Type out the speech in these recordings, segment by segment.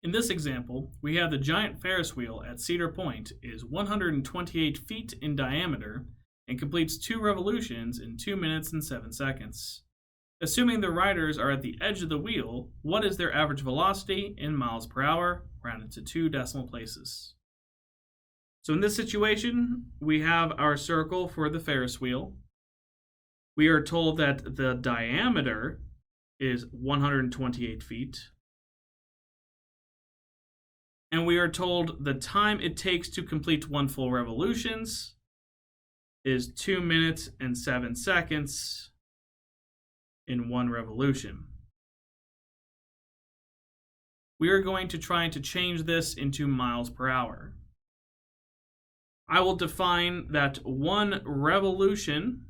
In this example, we have the giant Ferris wheel at Cedar Point is 128 feet in diameter and completes 2 revolutions in 2 minutes and 7 seconds. Assuming the riders are at the edge of the wheel, what is their average velocity in miles per hour, rounded to 2 decimal places? So in this situation, we have our circle for the Ferris wheel. We are told that the diameter is 128 feet. And we are told the time it takes to complete 1 full revolutions is 2 minutes and 7 seconds in 1 revolution. We are going to try to change this into miles per hour. I will define that 1 revolution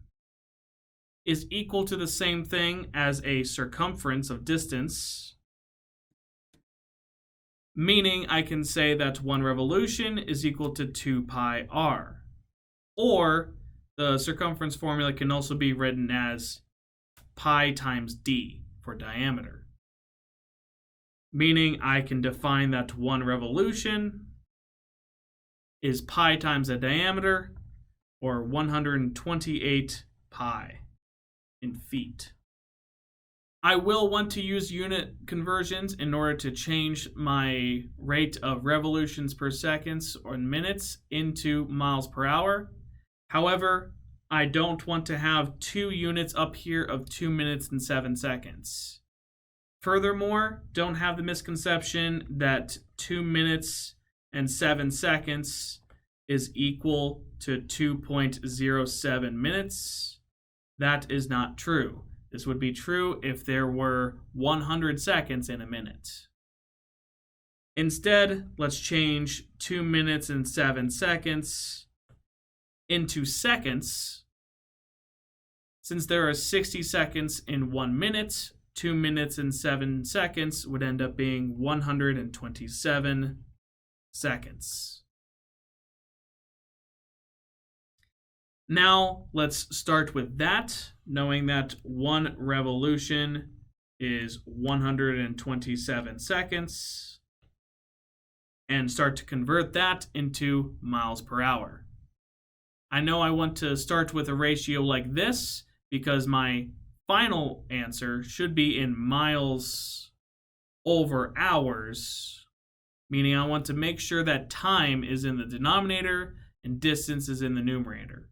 is equal to the same thing as a circumference of distance, meaning I can say that 1 revolution is equal to 2 pi r. Or the circumference formula can also be written as pi times d for diameter, meaning I can define that 1 revolution is pi times the diameter, or 128 pi in feet. I will want to use unit conversions in order to change my rate of revolutions per seconds or minutes into miles per hour. However, I don't want to have 2 units up here of 2 minutes and 7 seconds. Furthermore, don't have the misconception that 2 minutes and 7 seconds is equal to 2.07 minutes. That is not true. This would be true if there were 100 seconds in a minute. Instead, let's change 2 minutes and 7 seconds into seconds. Since there are 60 seconds in 1 minute, 2 minutes and 7 seconds would end up being 127 seconds. Now, let's start with that, knowing that 1 revolution is 127 seconds, and start to convert that into miles per hour. I know I want to start with a ratio like this because my final answer should be in miles over hours, meaning I want to make sure that time is in the denominator and distance is in the numerator.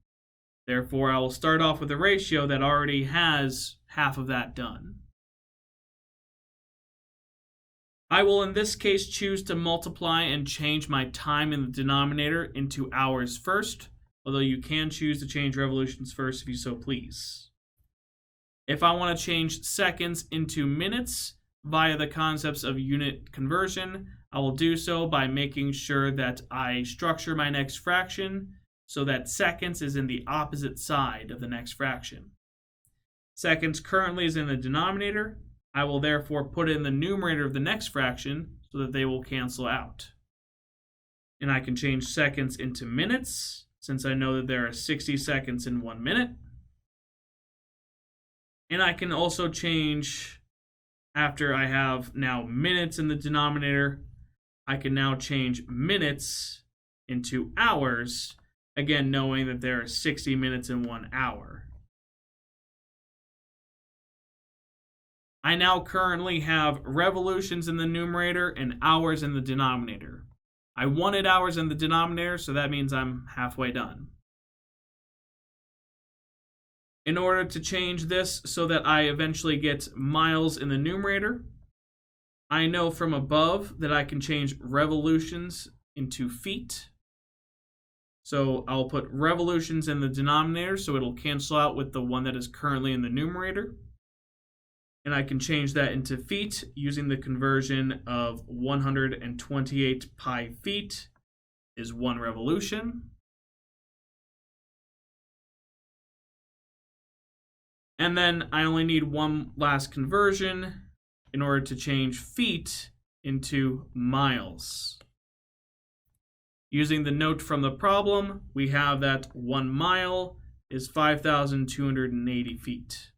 Therefore, I will start off with a ratio that already has half of that done. I will in this case choose to multiply and change my time in the denominator into hours first, although you can choose to change revolutions first if you so please. If I want to change seconds into minutes via the concepts of unit conversion, I will do so by making sure that I structure my next fraction so that seconds is in the opposite side of the next fraction. Seconds currently is in the denominator. I will therefore put it in the numerator of the next fraction so that they will cancel out. And I can change seconds into minutes, since I know that there are 60 seconds in 1 minute. And I can also change, after I have now minutes in the denominator, I can now change minutes into hours, again knowing that there are 60 minutes in 1 hour. I now currently have revolutions in the numerator and hours in the denominator. I wanted hours in the denominator, so that means I'm halfway done. In order to change this so that I eventually get miles in the numerator, I know from above that I can change revolutions into feet. So I'll put revolutions in the denominator so it'll cancel out with the one that is currently in the numerator. And I can change that into feet using the conversion of 128 pi feet is 1 revolution. And then I only need one last conversion in order to change feet into miles. Using the note from the problem, we have that 1 mile is 5,280 feet.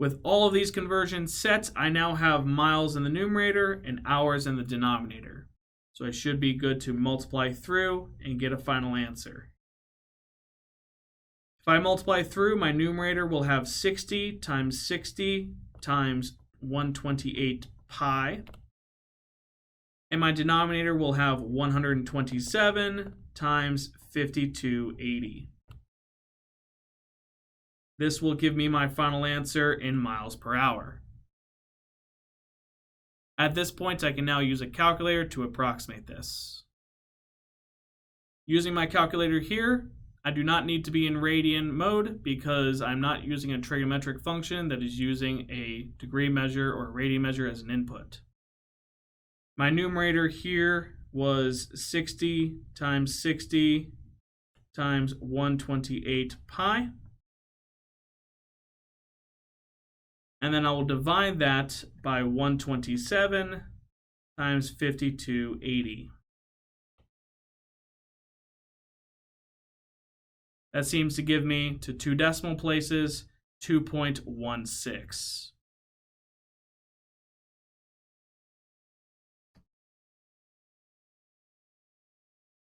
With all of these conversions set, I now have miles in the numerator and hours in the denominator. So I should be good to multiply through and get a final answer. If I multiply through, my numerator will have 60 times 60 times 128 pi. And my denominator will have 127 times 5280. This will give me my final answer in miles per hour. At this point, I can now use a calculator to approximate this. Using my calculator here, I do not need to be in radian mode because I'm not using a trigonometric function that is using a degree measure or radian measure as an input. My numerator here was 60 times 60 times 128 pi. And then I will divide that by 127 times 5280. That seems to give me, to two decimal places, 2.16.